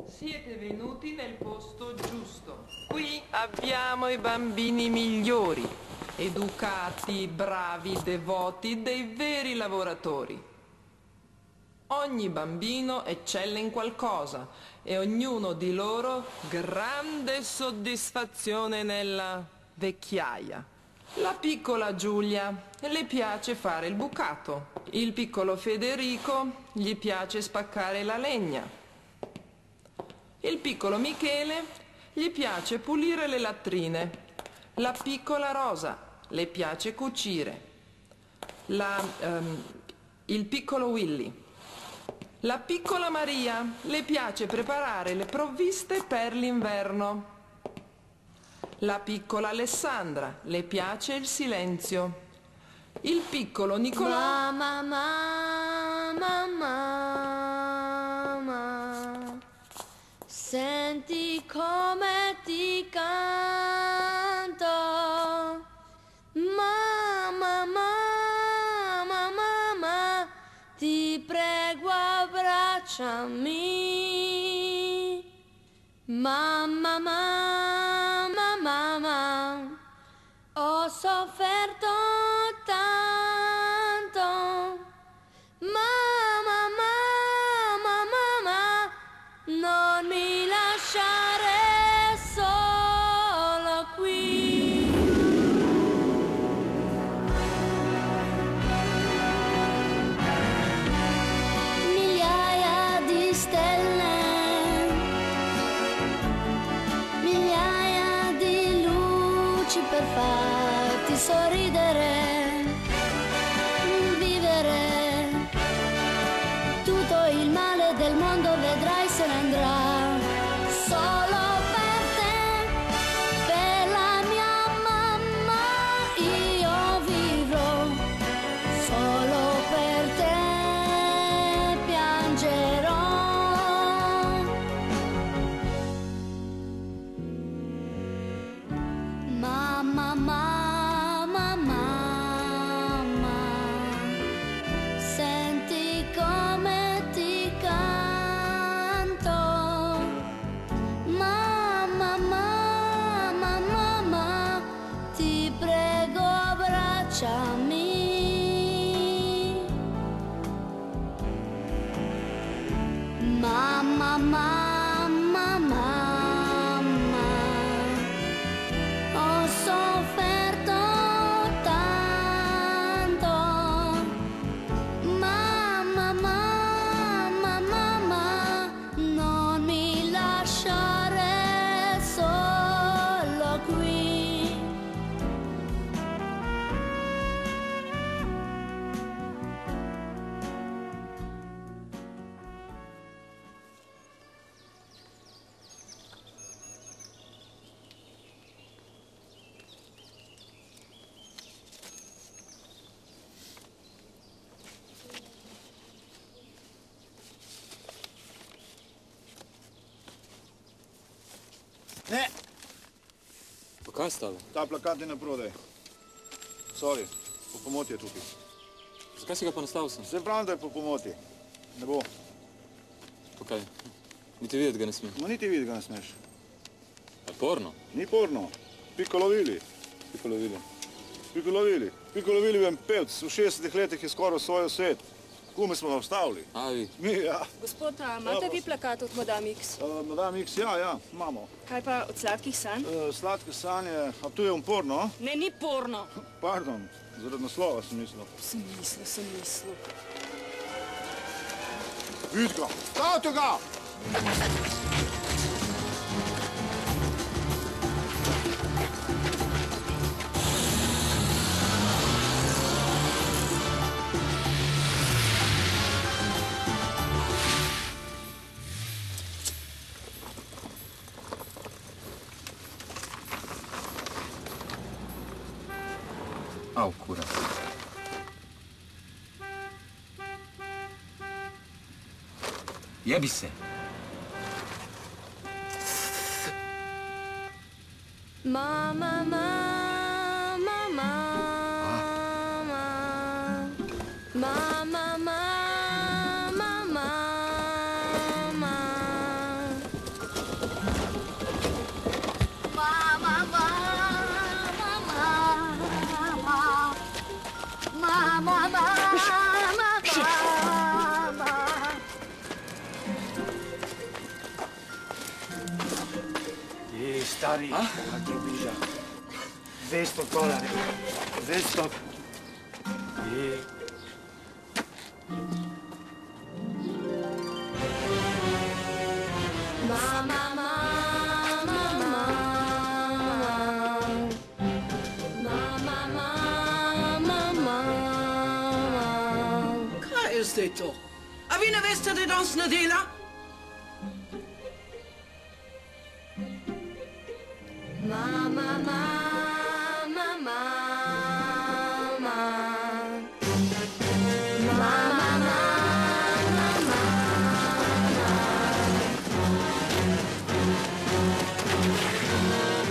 Siete venuti nel posto giusto. Qui abbiamo i bambini migliori, educati, bravi, devoti, dei veri lavoratori. Ogni bambino eccelle in qualcosa e ognuno di loro grande soddisfazione nella vecchiaia. La piccola Giulia le piace fare il bucato. Il piccolo Federico gli piace spaccare la legna. Il piccolo Michele gli piace pulire le latrine. La piccola Rosa le piace cucire. Il piccolo Willy. La piccola Maria le piace preparare le provviste per l'inverno. La piccola Alessandra le piace il silenzio. Il piccolo Nicolò... Mamma, senti come ti canto. Mamma, ti prego abbracciami. Mamma, ho sofferto tanto. Mamma, non mi lasciare solo qui. Migliaia di stelle, migliaia di luci per farti sorridere, vivere. Tutto il male del mondo vedrai se ne andrà. Solo per te, per la mia mamma, io vivrò. Solo per te piangerò. Mamma, senti come ti canto. Mamma, ti prego abbracciami. Mamma, ho sofferto tanto. Mamma, non mi lasciare solo qui. Ne, Pa kaj je stalo? ta plakat ne naprodaj. Sorry, po pomoti je tukaj. Zakaj si ga pa nastavil sem? Se pravim, da je po pomoti. Ne bo. Pa kaj? Niti videti ga ne smem. Ma niti videti ga ne smeš. Je porno? Ni porno. Piccolo Willy. Piccolo Willy. Piccolo Willy. Piccolo Willy je en pevc. V 60 letih je skoraj osvojil svet. Kume smo ga vstavili. A, vi? Mi, ja. Gospod, a imate vi plakat od Madame X? Madame X, ja, imamo. Kaj pa od sladkih sanj? Sladke sanje, a tu je on porno? Ne, ni porno. Pardon, zaradi naslova sem mislil. Sem mislil. Vidi ga, stavite ga! Au, kura. Jebi se. Mamma, $200, ti obliža. $200. 200. I... Kaj je zdaj to? A vi ne veste, da je danes nedelja?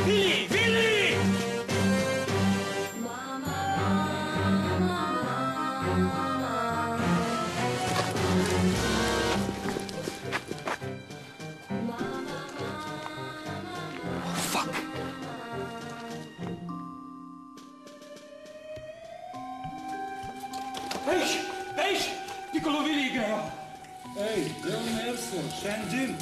Vili, Vili! Ejš, Piccolo Vili grejo. Ej, del nerso, še en džin.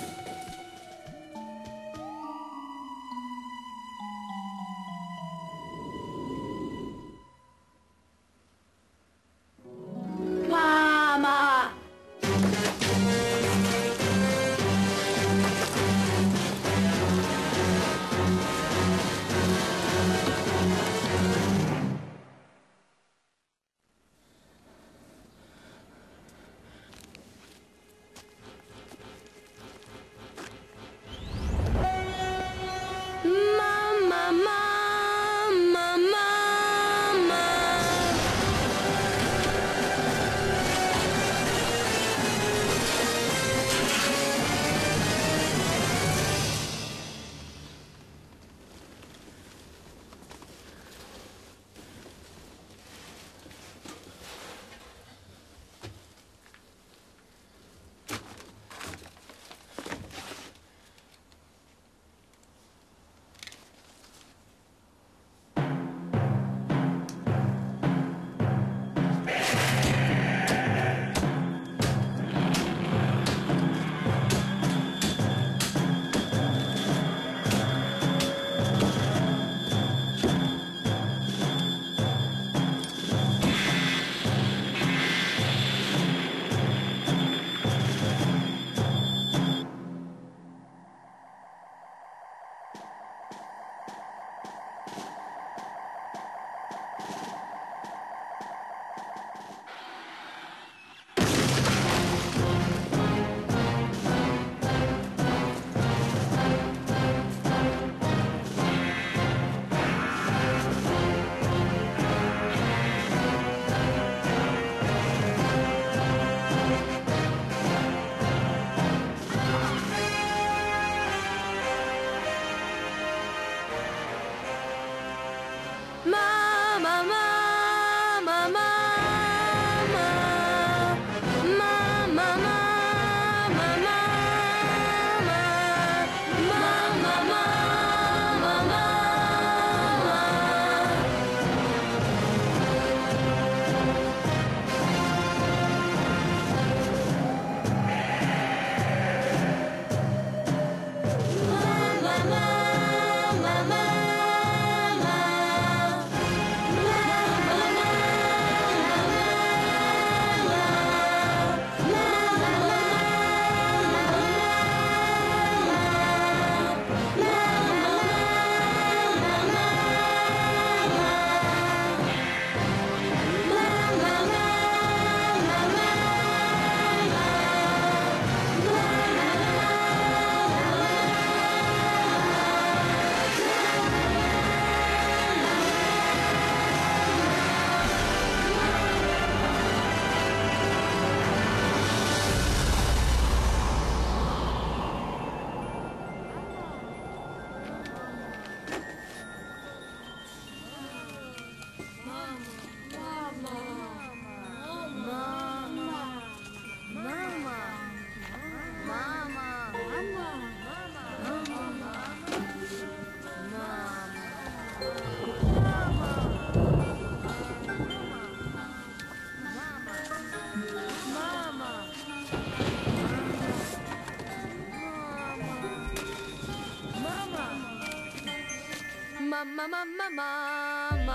Mama!